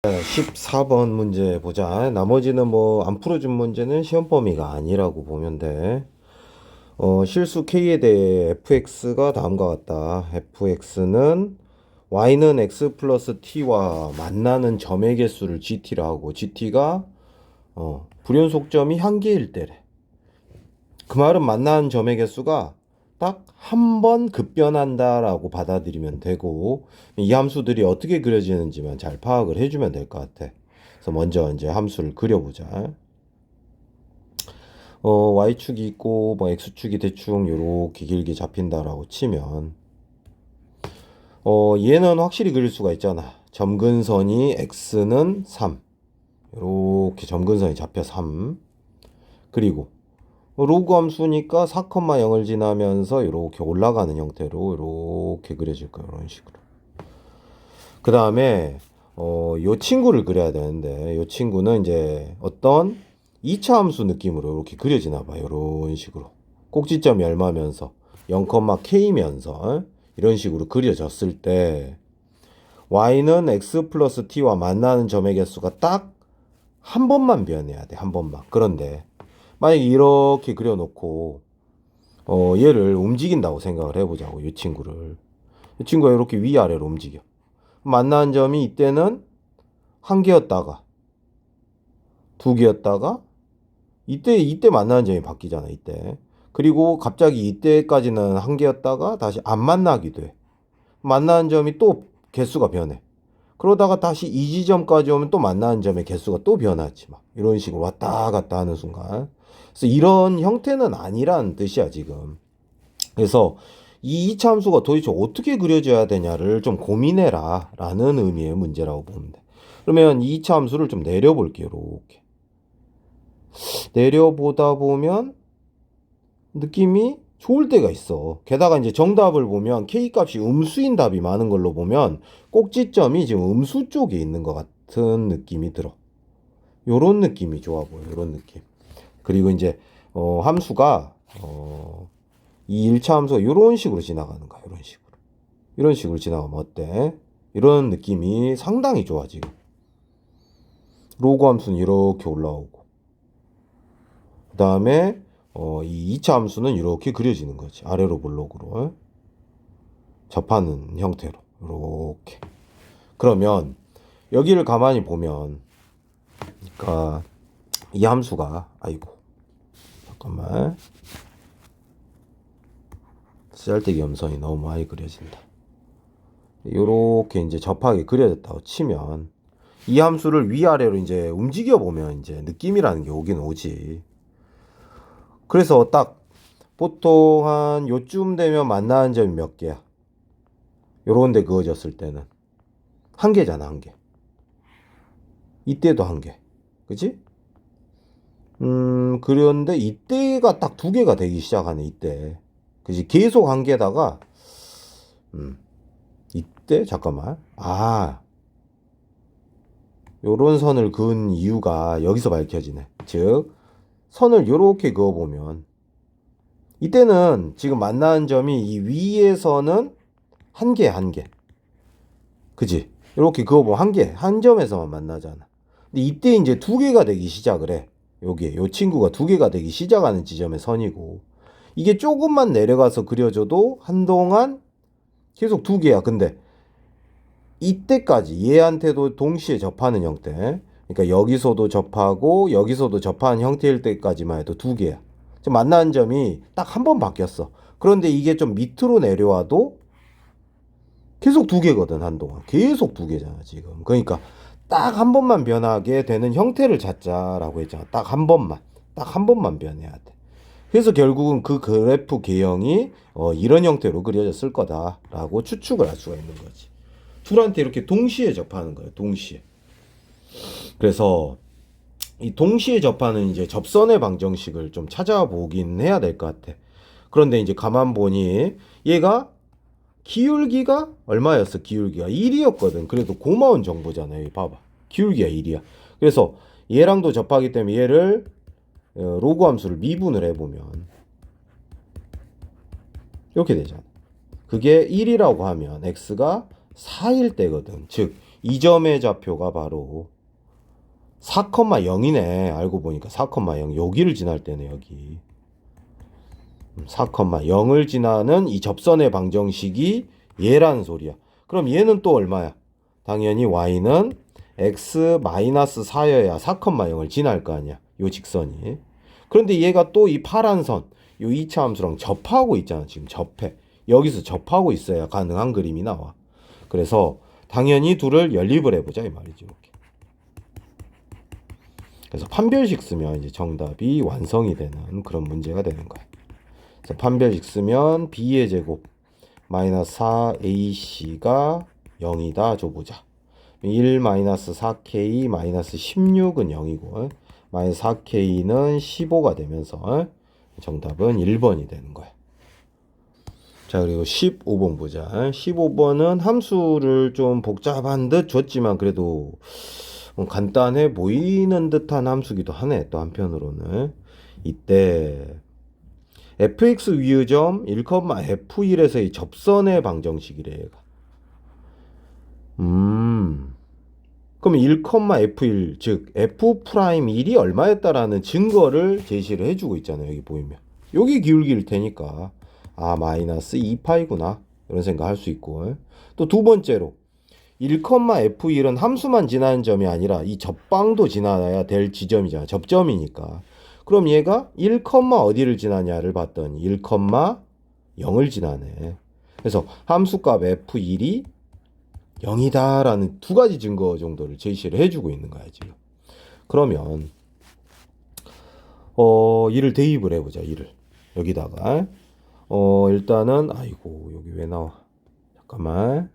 14번 문제 보자. 나머지는 뭐 안 풀어준 문제는 시험 범위가 아니라고 보면 돼. 실수 K에 대해 fx가 다음과 같다. fx는 y는 x 플러스 t와 만나는 점의 개수를 gt라 하고 gt가 불연속점이 한 개일 때래. 그 말은 만나는 점의 개수가 딱 한 번 급변한다라고 받아들이면 되고, 이 함수들이 어떻게 그려지는지만 잘 파악을 해주면 될 것 같아. 그래서 먼저 이제 함수를 그려보자. y축이 있고 뭐 x축이 대충 요렇게 길게 잡힌다라고 치면 얘는 확실히 그릴 수가 있잖아. 점근선이 x는 3, 요렇게 점근선이 잡혀 3. 그리고 로그 함수니까 4,0을 지나면서 이렇게 올라가는 형태로 이렇게 그려질 거예요. 이런 식으로. 그 다음에 요 친구를 그려야 되는데, 요 친구는 이제 어떤 2차 함수 느낌으로 이렇게 그려지나 봐요. 이런 식으로. 꼭지점이 얼마면서 0,k면서 이런 식으로 그려졌을 때 y는 x 플러스 t와 만나는 점의 개수가 딱 한 번만 변해야 돼. 한 번만. 그런데 만약에 이렇게 그려놓고 얘를 움직인다고 생각을 해보자고. 이 친구를. 이 친구가 이렇게 위아래로 움직여. 만나는 점이 이때는 한 개였다가 두 개였다가 이때 만나는 점이 바뀌잖아. 이때. 그리고 갑자기 이때까지는 한 개였다가 다시 안 만나기도 해. 만나는 점이 또 개수가 변해. 그러다가 다시 이 지점까지 오면 또 만나는 점의 개수가 또 변하지. 막 이런 식으로 왔다 갔다 하는 순간. 그래서 이런 형태는 아니라는 뜻이야, 지금. 그래서 이 2차 함수가 도대체 어떻게 그려져야 되냐를 좀 고민해라 라는 의미의 문제라고 보면 돼. 그러면 이 2차 함수를 좀 내려볼게요. 이렇게 내려보다 보면 느낌이 좋을 때가 있어. 게다가 이제 정답을 보면 K값이 음수인 답이 많은 걸로 보면 꼭지점이 지금 음수 쪽에 있는 것 같은 느낌이 들어. 요런 느낌이 좋아 보여. 요런 느낌. 그리고 이제 함수가 이 1차 함수가 요런 식으로 지나가는 거야. 요런 식으로. 이런 식으로 지나가면 어때? 이런 느낌이 상당히 좋아 지금. 로그 함수는 이렇게 올라오고, 그 다음에 이 2차 함수는 이렇게 그려지는 거지. 아래로 볼록으로 접하는 형태로 이렇게. 그러면 여기를 가만히 보면, 그러니까 이 함수가, 아이고 잠깐만, 쓰잘데기 염선이 너무 많이 그려진다. 요렇게 이제 접하게 그려졌다고 치면 이 함수를 위아래로 이제 움직여 보면 이제 느낌이라는 게 오긴 오지. 그래서 딱 보통 한 요쯤 되면 만나는 점이 몇 개야? 요런 데 그어졌을 때는 한 개잖아, 한 개. 이때도 한 개. 그치? 그런데 이때가 딱 두 개가 되기 시작하네, 이때. 그치? 계속 한 개다가, 이때? 잠깐만. 요런 선을 그은 이유가 여기서 밝혀지네. 즉, 선을 요렇게 그어보면, 이때는 지금 만나는 점이 이 위에서는 한 개, 한 개. 그지? 이렇게 그어보면 한 점에서만 만나잖아. 근데 이때 이제 두 개가 되기 시작을 해. 요 친구가 두 개가 되기 시작하는 지점의 선이고, 이게 조금만 내려가서 그려져도 한동안 계속 두 개야. 근데 이때까지 얘한테도 동시에 접하는 형태. 그러니까 여기서도 접하고 여기서도 접하는 형태일 때까지만 해도 두 개야. 지금 만나는 점이 딱 한 번 바뀌었어. 그런데 이게 좀 밑으로 내려와도 계속 두 개거든, 한동안. 계속 두 개잖아, 지금. 그러니까 딱 한 번만 변하게 되는 형태를 찾자라고 했잖아. 딱 한 번만. 딱 한 번만 변해야 돼. 그래서 결국은 그 그래프 개형이 이런 형태로 그려졌을 거다라고 추측을 할 수가 있는 거지. 둘한테 이렇게 동시에 접하는 거예요, 동시에. 그래서 이 동시에 접하는 이제 접선의 방정식을 좀 찾아보긴 해야 될 것 같아. 그런데 이제 가만 보니 얘가 기울기가 얼마였어? 기울기가 1이었거든. 그래도 고마운 정보잖아요. 봐봐. 기울기가 1이야. 그래서 얘랑도 접하기 때문에 얘를 로그 함수를 미분을 해보면 이렇게 되잖아. 그게 1이라고 하면 x가 4일 때거든. 즉 이 점의 좌표가 바로 4,0이네. 알고 보니까 4,0. 여기를 지날 때네, 여기. 4,0을 지나는 이 접선의 방정식이 얘라는 소리야. 그럼 얘는 또 얼마야? 당연히 y는 x-4여야 4,0을 지날 거 아니야. 요 직선이. 그런데 얘가 또 이 파란 선, 요 2차 함수랑 접하고 있잖아. 지금 접해. 여기서 접하고 있어야 가능한 그림이 나와. 그래서 당연히 둘을 연립을 해보자 이 말이지. 이렇게. 그래서 판별식 쓰면 이제 정답이 완성이 되는 그런 문제가 되는 거야. 그래서 판별식 쓰면 b의 제곱 마이너스 4ac가 0이다 줘보자. 1 마이너스 4k 마이너스 16은 0이고 마이너스 4k는 15가 되면서 정답은 1번이 되는 거야. 자, 그리고 15번 보자. 15번은 함수를 좀 복잡한 듯 줬지만 그래도 간단해 보이는 듯한 함수기도 하네. 또 한편으로는 이때 fx 위의 점 1,f1에서의 접선의 방정식이래 얘가. 그럼 1,f1 즉 f'1이 얼마였다라는 증거를 제시를 해주고 있잖아요. 여기 보이면 여기 기울기일 테니까 아 마이너스 2파이구나 이런 생각 할 수 있고 또 두 번째로 1,f1은 함수만 지나는 점이 아니라 이 접방도 지나야 될 지점이잖아. 접점이니까. 그럼 얘가 1, 어디를 지나냐를 봤더니 1,0을 지나네. 그래서 함수값 f1이 0이다 라는 두 가지 증거 정도를 제시를 해주고 있는 거야 지금. 그러면 이를 대입을 해보자. 이를 여기다가 일단은 아이고 여기 왜 나와 잠깐만.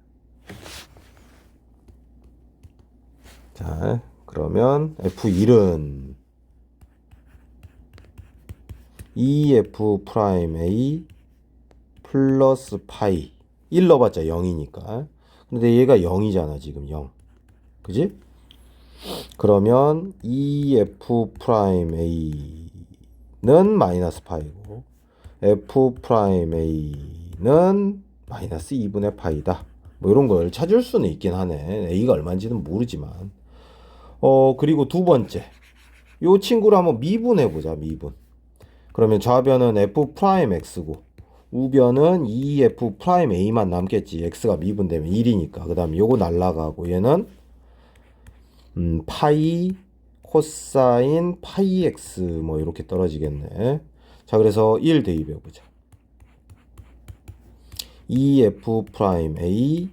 자 그러면 f1은 2f'(a) 플러스 파이 1 넣어봤자 0이니까. 근데 얘가 0이잖아 지금 0 그지? 그러면 2f'(a는) 마이너스 파이고 f'(a는) 마이너스 2분의 파이다. 뭐 이런 걸 찾을 수는 있긴 하네. a가 얼마인지는 모르지만 그리고 두 번째 요 친구를 한번 미분해보자. 미분. 그러면 좌변은 f'x고 우변은 2f'(a만 남겠지. x가 미분되면 1이니까. 그 다음에 요거 날라가고 얘는 파이 코사인 파이 x 뭐 이렇게 떨어지겠네. 자 그래서 1 대입해보자. 2f'(a)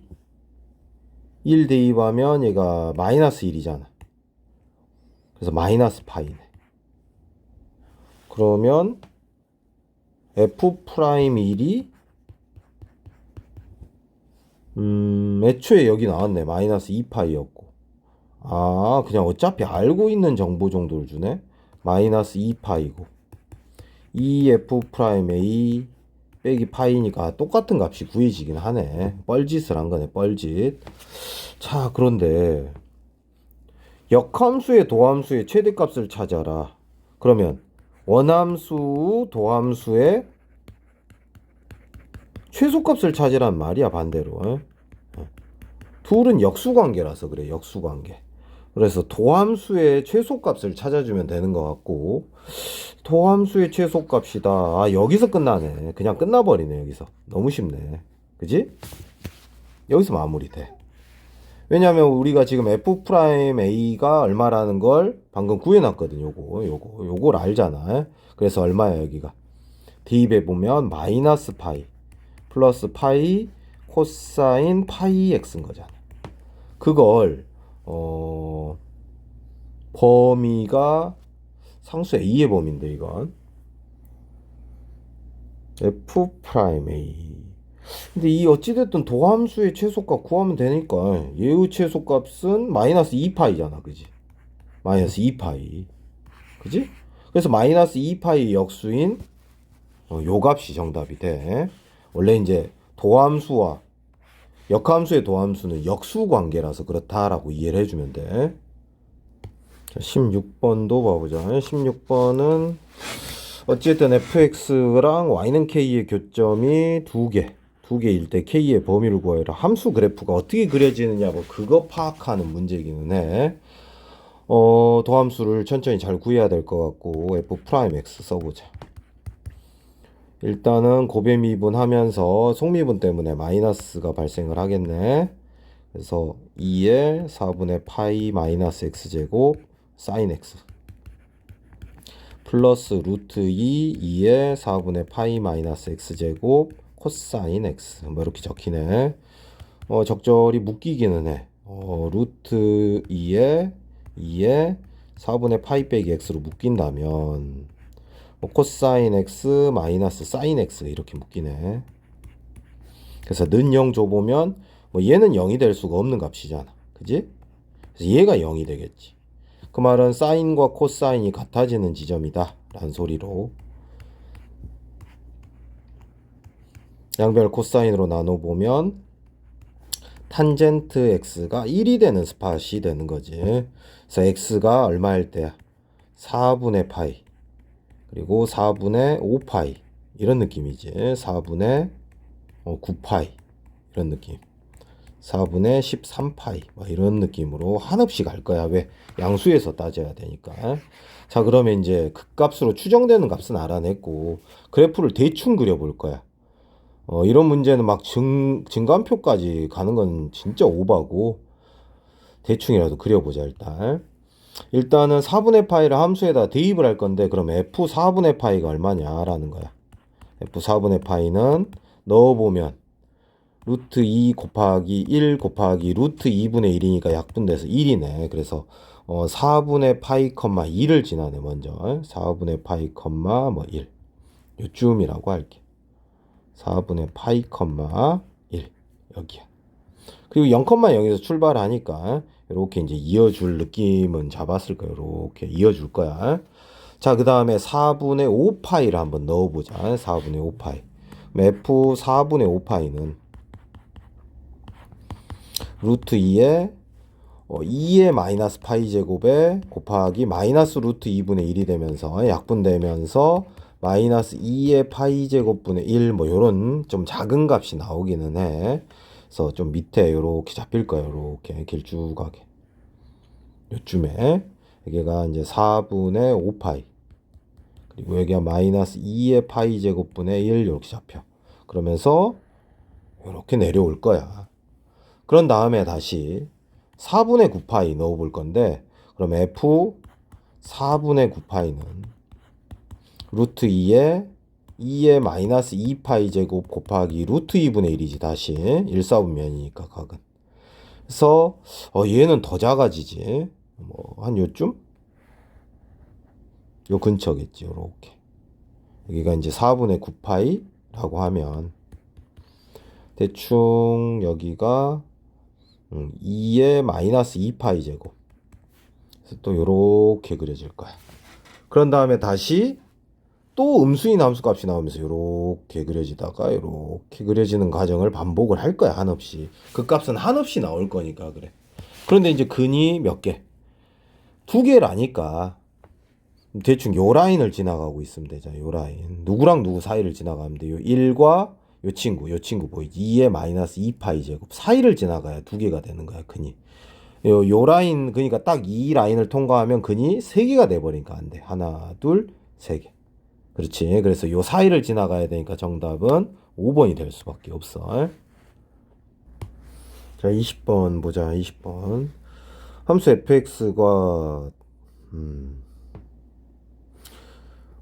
1 대입하면 얘가 마이너스 1이잖아. 그래서 마이너스 파이네. 그러면 f'1이 애초에 여기 나왔네. 마이너스 2파이였고 아 그냥 어차피 알고 있는 정보 정도를 주네. 마이너스 2파이고 2f'(a) 빼기 파이니까 똑같은 값이 구해지긴 하네. 뻘짓을 한 거네. 뻘짓. 자 그런데 역함수의 도함수의 최대값을 찾아라. 그러면 원함수 도함수의 최소값을 찾으란 말이야. 반대로 둘은 역수관계라서 그래. 역수관계. 그래서 도함수의 최소값을 찾아주면 되는 것 같고 도함수의 최소값이다. 아 여기서 끝나네. 그냥 끝나버리네. 여기서 너무 쉽네. 그지? 여기서 마무리돼. 왜냐면 우리가 지금 f'a가 얼마라는 걸 방금 구해놨거든. 요걸 알잖아. 그래서 얼마야 여기가. 대입해보면 마이너스 파이 플러스 파이 코사인 파이 x인 거잖아. 그걸 범위가 상수 a의 범위인데 이건 f'a. 근데 이 어찌됐든 도함수의 최소값 구하면 되니까 얘의 최소값은 마이너스 2파이잖아. 그지? 마이너스 2파이. 그지? 그래서 마이너스 2파이 역수인 요 값이 정답이 돼. 원래 이제 도함수와 역함수의 도함수는 역수 관계라서 그렇다라고 이해를 해주면 돼. 자, 16번도 봐보자. 16번은 어쨌든 fx랑 y는 k의 교점이 두 개. 두 개일 때 K의 범위를 구하여라. 함수 그래프가 어떻게 그려지느냐, 뭐 그거 파악하는 문제기는 해. 도함수를 천천히 잘 구해야 될 것 같고 F'X 써보자. 일단은 곱의 미분하면서 속미분 때문에 마이너스가 발생을 하겠네. 그래서 2의 4분의 파이 마이너스 x제곱 사인 x 플러스 루트 2의 4분의 파이 마이너스 x제곱 코사인 x 뭐 이렇게 적히네. 적절히 묶이기는 해. 루트 2의 4분의 파이 빼기 x로 묶인다면 코사인 x 마이너스 사인 x 이렇게 묶이네. 그래서 는 0 줘보면 뭐 얘는 0이 될 수가 없는 값이잖아. 그지? 그래서 얘가 0이 되겠지. 그 말은 사인과 코사인이 같아지는 지점이다 라는 소리로 양변을 코사인으로 나눠보면 탄젠트 x가 1이 되는 스팟이 되는 거지. 그래서 x가 얼마일 때야? 4분의 파이 그리고 4분의 5파이 이런 느낌이지. 4분의 9파이 이런 느낌. 4분의 13파이 뭐 이런 느낌으로 한없이 갈 거야. 왜? 양수에서 따져야 되니까. 자, 그러면 이제 극값으로 추정되는 값은 알아냈고 그래프를 대충 그려볼 거야. 이런 문제는 막 증간표까지 가는 건 진짜 오바고 대충이라도 그려보자. 일단은 4분의 파이를 함수에다 대입을 할 건데 그럼 f 4분의 파이가 얼마냐라는 거야. f 4분의 파이는 넣어보면 루트 2 곱하기 1 곱하기 루트 2분의 1이니까 약분돼서 1이네. 그래서 4분의 파이, 1을 지나네. 먼저 4분의 파이, 1 요쯤이라고 할게. 4분의 파이, 1 여기야. 그리고 0,0에서 출발하니까 이렇게 이제 이어줄 느낌은 잡았을 거야. 이렇게 이어줄 거야. 자, 그 다음에 4분의 5파이를 한번 넣어보자. 4분의 5파이. f 4분의 5파이는 루트 2의 마이너스 파이 제곱에 곱하기 마이너스 루트 2분의 1이 되면서 약분되면서 마이너스 2의 파이 제곱분의 1 뭐 요런 좀 작은 값이 나오기는 해. 그래서 좀 밑에 요렇게 잡힐 거예요. 요렇게 길쭉하게. 요쯤에 여기가 이제 4분의 5파이 그리고 여기가 마이너스 2의 파이 제곱분의 1 이렇게 잡혀. 그러면서 이렇게 내려올 거야. 그런 다음에 다시 4분의 9파이 넣어볼 건데 그럼 f 4분의 9파이는 루트 2의 마이너스 2파이 제곱 곱하기 루트 2분의 1이지. 다시 1사분면이니까 각은. 그래서 얘는 더 작아지지. 뭐 한 요쯤? 요 근처겠지. 요렇게. 여기가 이제 4분의 9파이라고 하면 대충 여기가 2의 마이너스 2파이 제곱. 그래서 또 요렇게 그려질 거야. 그런 다음에 다시 또 음수인 함수값이 나오면서 요렇게 그려지다가 요렇게 그려지는 과정을 반복을 할 거야. 한없이. 그 값은 한없이 나올 거니까 그래. 그런데 이제 근이 몇 개? 두 개라니까 대충 요 라인을 지나가고 있으면 되잖아. 요 라인. 누구랑 누구 사이를 지나가면 돼. 요 1과 요 친구 보이지? 2의 마이너스 2파이 제곱 사이를 지나가야 두 개가 되는 거야. 근이. 요 라인 그러니까 딱 이 라인을 통과하면 근이 3개가 돼버리니까 안 돼. 하나, 둘, 3개. 그렇지. 그래서 요 사이를 지나가야 되니까 정답은 5번이 될 수밖에 없어. 자, 20번 보자. 20번. 함수 fx가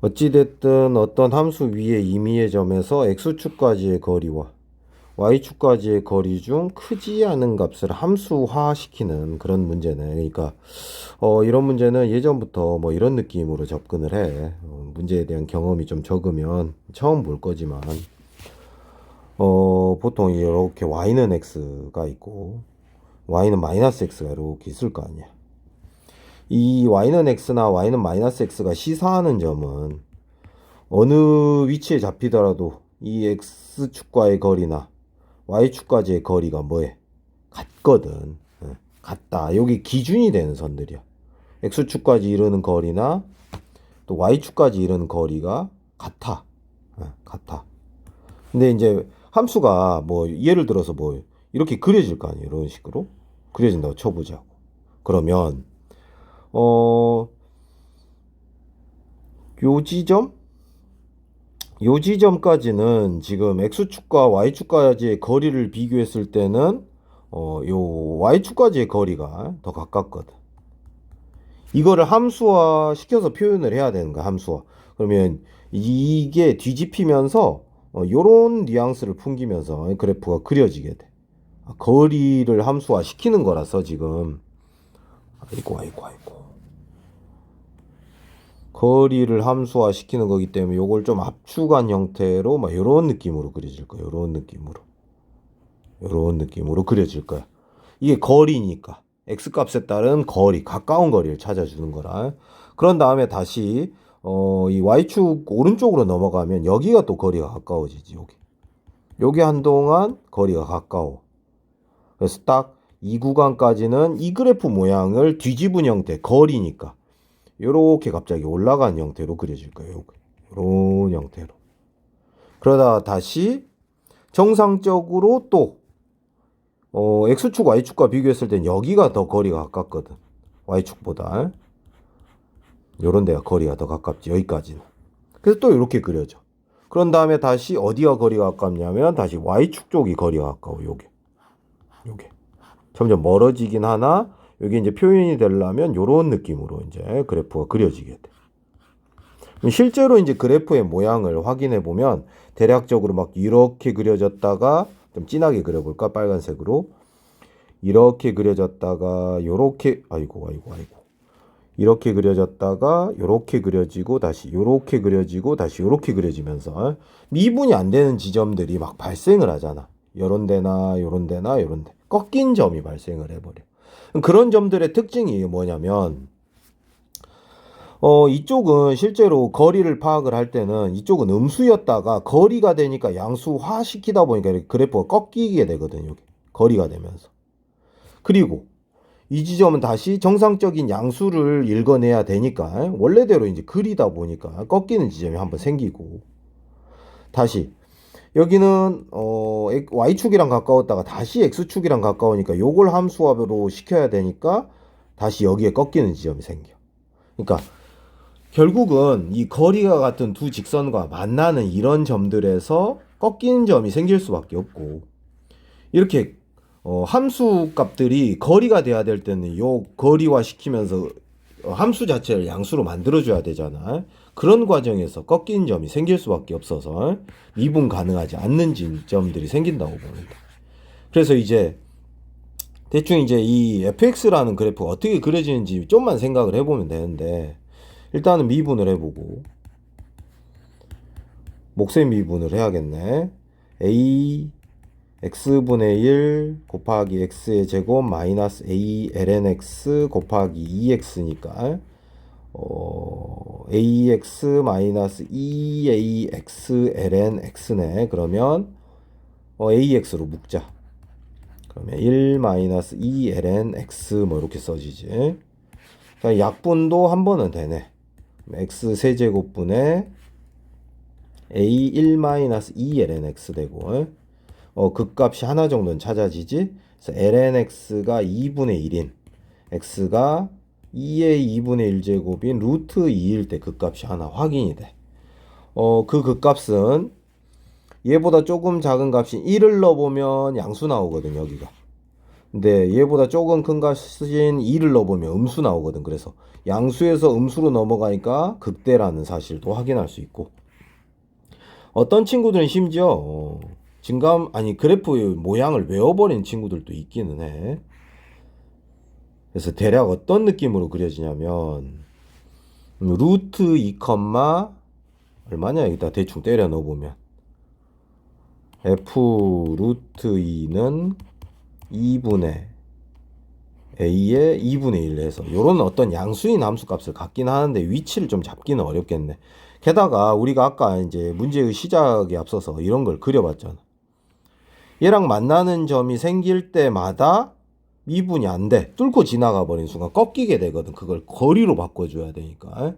어찌됐든 어떤 함수 위의 임의의 점에서 x축까지의 거리와 y축까지의 거리 중 크지 않은 값을 함수화시키는 그런 문제네. 그러니까 이런 문제는 예전부터 뭐 이런 느낌으로 접근을 해. 문제에 대한 경험이 좀 적으면 처음 볼 거지만 보통 이렇게 y는 x가 있고 y는 마이너스 x가 이렇게 있을 거 아니야. 이 y는 x나 y는 마이너스 x가 시사하는 점은 어느 위치에 잡히더라도 이 x축과의 거리나 y축까지의 거리가 뭐해? 같거든. 같다. 여기 기준이 되는 선들이야. x축까지 이르는 거리나 또 y축까지 이르는 거리가 같아. 같아. 근데 이제 함수가 뭐 예를 들어서 뭐 이렇게 그려질 거 아니에요. 이런 식으로 그려진다고 쳐보자고. 그러면 요 지점? 요 지점까지는 지금 X축과 Y축까지의 거리를 비교했을 때는 요 Y축까지의 거리가 더 가깝거든. 이거를 함수화 시켜서 표현을 해야 되는 거야, 함수화. 그러면 이게 뒤집히면서 요런 뉘앙스를 풍기면서 그래프가 그려지게 돼. 거리를 함수화 시키는 거라서 지금 아이고 거리를 함수화 시키는 거기 때문에 요걸 좀 압축한 형태로 막 요런 느낌으로 그려질 거야. 요런 느낌으로 그려질 거야. 이게 거리니까 x값에 따른 거리, 가까운 거리를 찾아주는 거라. 그런 다음에 다시 이 y축 오른쪽으로 넘어가면 여기가 또 거리가 가까워지지. 여기 한동안 거리가 가까워. 그래서 딱 이 구간까지는 이 그래프 모양을 뒤집은 형태, 거리니까 요렇게 갑자기 올라간 형태로 그려질 거예요. 요런 형태로. 그러다 다시 정상적으로 또 X축, Y축과 비교했을 땐 여기가 더 거리가 가깝거든. Y축보다. 요런 데가 거리가 더 가깝지. 여기까지는. 그래서 또 이렇게 그려져. 그런 다음에 다시 어디가 거리가 가깝냐면 다시 Y축 쪽이 거리가 가까워. 요게. 점점 멀어지긴 하나 여기 이제 표현이 되려면 요런 느낌으로 이제 그래프가 그려지게 돼. 실제로 이제 그래프의 모양을 확인해 보면 대략적으로 막 이렇게 그려졌다가 좀 진하게 그려볼까? 빨간색으로. 이렇게 그려졌다가 요렇게 이렇게 그려졌다가 요렇게 그려지고 다시 요렇게 그려지고 다시 요렇게 그려지면서 미분이 안 되는 지점들이 막 발생을 하잖아. 요런 데나 요런 데나 요런 데 꺾인 점이 발생을 해버려. 그런 점들의 특징이 뭐냐면 이쪽은 실제로 거리를 파악을 할 때는 이쪽은 음수였다가 거리가 되니까 양수화 시키다 보니까 그래프가 꺾이게 되거든요. 여기. 거리가 되면서. 그리고 이 지점은 다시 정상적인 양수를 읽어내야 되니까 원래대로 이제 그리다 보니까 꺾이는 지점이 한번 생기고 다시 여기는 Y축이랑 가까웠다가 다시 X축이랑 가까우니까 요걸 함수합으로 시켜야 되니까 다시 여기에 꺾이는 지점이 생겨. 그러니까 결국은 이 거리가 같은 두 직선과 만나는 이런 점들에서 꺾이는 점이 생길 수밖에 없고 이렇게 함수 값들이 거리가 돼야 될 때는 요 거리화 시키면서 함수 자체를 양수로 만들어줘야 되잖아. 그런 과정에서 꺾이는 점이 생길 수밖에 없어서 미분 가능하지 않는 점들이 생긴다고 봅니다. 그래서 이제 대충 이제 이 fx라는 그래프가 어떻게 그려지는지 좀만 생각을 해보면 되는데 일단은 미분을 해보고 목셈 미분을 해야겠네. a x분의 1 곱하기 x의 제곱 마이너스 a ln x 곱하기 2x니까 ax 마이너스 2ax ln x네. 그러면 ax로 묶자. 그러면 1 마이너스 2 ln x 뭐 이렇게 써지지. 약분도 한 번은 되네. x 세제곱분의 a 1 마이너스 2 ln x 되고 그 값이 하나 정도는 찾아지지. 그래서 ln x가 2분의 1인 x가 2의 2분의 1제곱인 루트 2일 때 그 값이 하나 확인이 돼. 그 값은 얘보다 조금 작은 값인 1을 넣어보면 양수 나오거든 여기가. 근데 얘보다 조금 큰 값인 2를 넣어보면 음수 나오거든. 그래서 양수에서 음수로 넘어가니까 극대라는 사실도 확인할 수 있고 어떤 친구들은 심지어 그래프의 모양을 외워버린 친구들도 있기는 해. 그래서 대략 어떤 느낌으로 그려지냐면 루트 2, 얼마냐 여기다 대충 때려 넣어보면 f 루트 2는 2분의 a의 2분의 1 해서 요런 어떤 양수인 함수값을 갖긴 하는데 위치를 좀 잡기는 어렵겠네. 게다가 우리가 아까 이제 문제의 시작에 앞서서 이런 걸 그려봤잖아. 얘랑 만나는 점이 생길 때마다 미분이 안 돼. 뚫고 지나가 버린 순간 꺾이게 되거든. 그걸 거리로 바꿔줘야 되니까.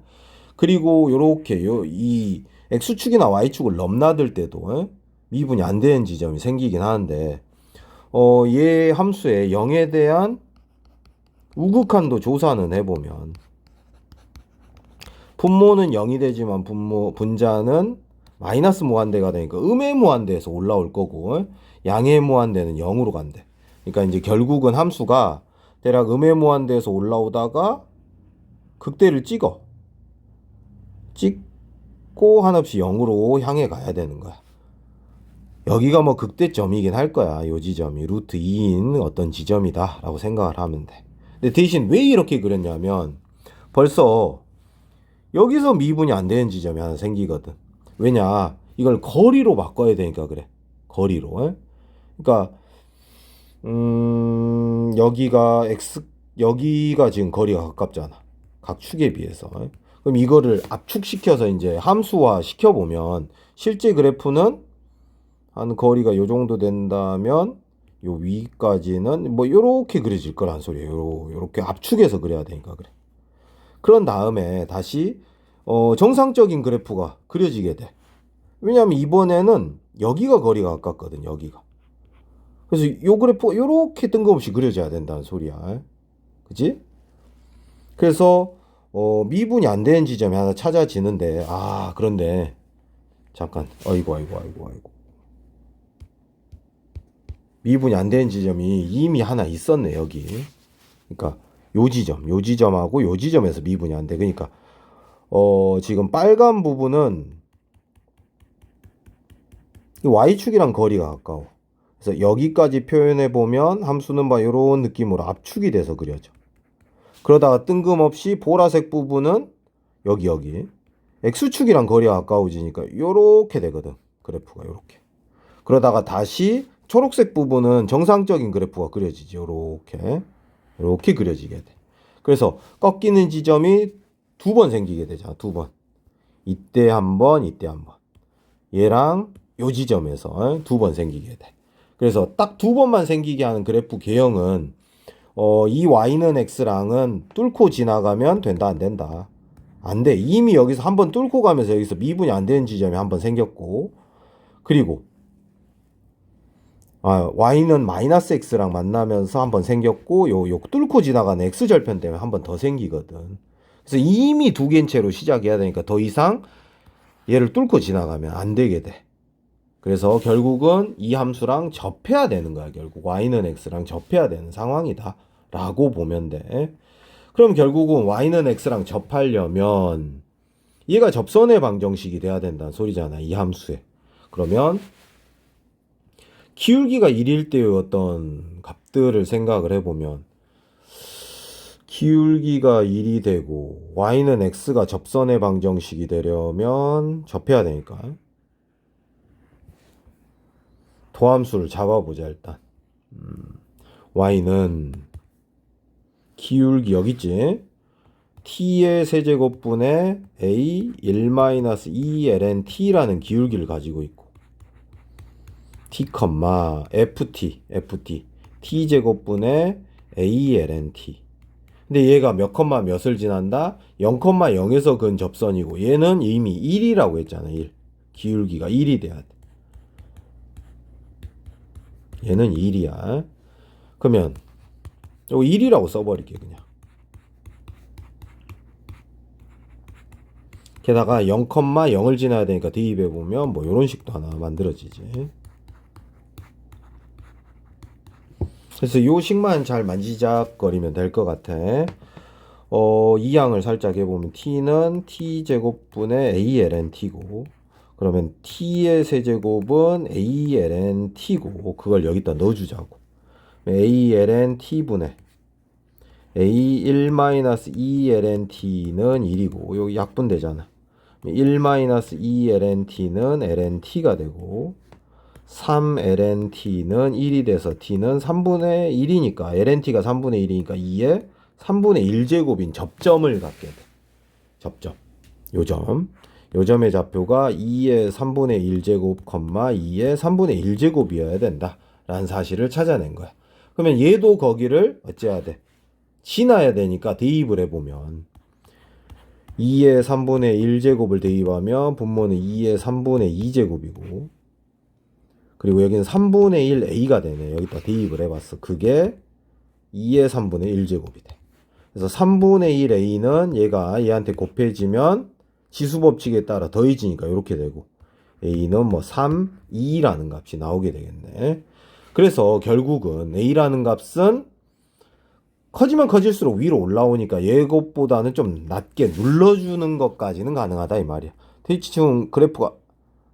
그리고 요렇게 이 X축이나 Y축을 넘나들 때도 미분이 안 되는 지점이 생기긴 하는데 얘 함수의 0에 대한 우극한도 조사는 해보면 분모는 0이 되지만 분자는 마이너스 무한대가 되니까 음의 무한대에서 올라올 거고 양의 무한대는 0으로 간대. 그러니까 이제 결국은 함수가 대략 음의 무한대에서 올라오다가 극대를 찍고 한없이 0으로 향해 가야 되는 거야. 여기가 뭐 극대점이긴 할 거야. 요 지점이 루트 2인 어떤 지점이다 라고 생각을 하면 돼. 근데 대신 왜 이렇게 그렸냐면 벌써 여기서 미분이 안 되는 지점이 하나 생기거든. 왜냐, 이걸 거리로 바꿔야 되니까 그래. 거리로. 그러니까 여기가 지금 거리가 가깝잖아. 각 축에 비해서. 그럼 이거를 압축시켜서 이제 함수화 시켜보면 실제 그래프는 한 거리가 요 정도 된다면 요 위까지는 뭐 요렇게 그려질 거란 소리예요. 요렇게 압축해서 그려야 되니까 그래. 그런 다음에 다시 정상적인 그래프가 그려지게 돼. 왜냐하면 이번에는 여기가 거리가 가깝거든. 여기가. 그래서 요 그래프가 요렇게 뜬금없이 그려져야 된다는 소리야. 그치? 그래서 미분이 안 되는 지점이 하나 찾아지는데 그런데 잠깐 아이고 미분이 안 되는 지점이 이미 하나 있었네 여기. 그러니까 요 지점하고 요 지점에서 미분이 안 돼. 그러니까 지금 빨간 부분은 이 y축이랑 거리가 가까워. 그래서 여기까지 표현해 보면 함수는 막 이런 느낌으로 압축이 돼서 그려져. 그러다가 뜬금없이 보라색 부분은 여기 x축이랑 거리가 가까워지니까 요렇게 되거든. 그래프가 요렇게. 그러다가 다시 초록색 부분은 정상적인 그래프가 그려지지. 요렇게 그려지게 돼. 그래서 꺾이는 지점이 두 번 생기게 되잖아. 두 번. 이때 한 번, 이때 한 번. 얘랑 요 지점에서 두 번 생기게 돼. 그래서 딱 두 번만 생기게 하는 그래프 개형은 이 y는 x랑은 뚫고 지나가면 된다 안 된다. 안 돼. 이미 여기서 한 번 뚫고 가면서 여기서 미분이 안 되는 지점이 한 번 생겼고, 그리고 y는 마이너스 x랑 만나면서 한 번 생겼고, 요 뚫고 지나가는 x절편 때문에 한 번 더 생기거든. 그래서 이미 두 개인 채로 시작해야 되니까 더 이상 얘를 뚫고 지나가면 안 되게 돼. 그래서 결국은 이 함수랑 접해야 되는 거야. 결국 y는 x랑 접해야 되는 상황이다 라고 보면 돼. 그럼 결국은 y는 x랑 접하려면 얘가 접선의 방정식이 돼야 된다는 소리잖아. 이 함수에. 그러면 기울기가 1일 때의 어떤 값들을 생각을 해보면 기울기가 1이 되고 y는 x가 접선의 방정식이 되려면 접해야 되니까 도함수를 잡아보자 일단. y는 기울기 여기 있지. t의 세제곱분의 a 1-2 ln t라는 기울기를 가지고 있고 t, ft t제곱분의 a ln t. 근데 얘가 몇 컴마 몇을 지난다? 0,0에서 근 접선이고 얘는 이미 1이라고 했잖아. 1. 기울기가 1이 돼야 돼. 얘는 1이야. 그러면 이거 1이라고 써버릴게 그냥. 게다가 0,0을 지나야 되니까 대입해보면 뭐 이런 식도 하나 만들어지지. 그래서 요 식만 잘 만지작거리면 될 것 같아. 이 양을 살짝 해보면 t는 t제곱분의 a ln t고, 그러면 t의 세제곱은 a ln t고, 그걸 여기다 넣어주자고. a ln t분의 a 1-2 ln t는 1이고 여기 약분되잖아. 1-2 ln t는 ln t가 되고 3 ln t는 1이 돼서 t는 3분의 1이니까 ln t가 3분의 1이니까 2에 3분의 1제곱인 접점을 갖게 돼. 접점. 요점의 좌표가 2의 3분의 1제곱, 2의 3분의 1제곱이어야 된다 라는 사실을 찾아낸 거야. 그러면 얘도 거기를 어째야 돼? 지나야 되니까 대입을 해보면 2의 3분의 1제곱을 대입하면 분모는 2의 3분의 2제곱이고 그리고 여기는 3분의 1 a가 되네. 여기다 대입을 해봤어. 그게 2의 3분의 1제곱이 돼. 그래서 3분의 1 a는 얘가 얘한테 곱해지면 지수법칙에 따라 더해지니까 이렇게 되고, a는 뭐 3, 2라는 값이 나오게 되겠네. 그래서 결국은 a라는 값은 커지면 커질수록 위로 올라오니까 얘것보다는 좀 낮게 눌러주는 것까지는 가능하다 이 말이야. 대칭 그래프가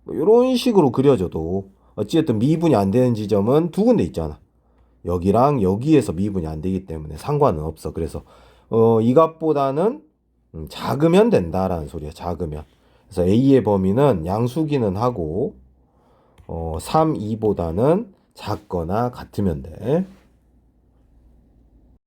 뭐 이런 식으로 그려져도 어찌됐든 미분이 안 되는 지점은 두 군데 있잖아. 여기랑 여기에서 미분이 안 되기 때문에 상관은 없어. 그래서 이 값보다는 작으면 된다라는 소리야. 작으면. 그래서 a의 범위는 양수기는 하고 3, 2보다는 작거나 같으면 돼.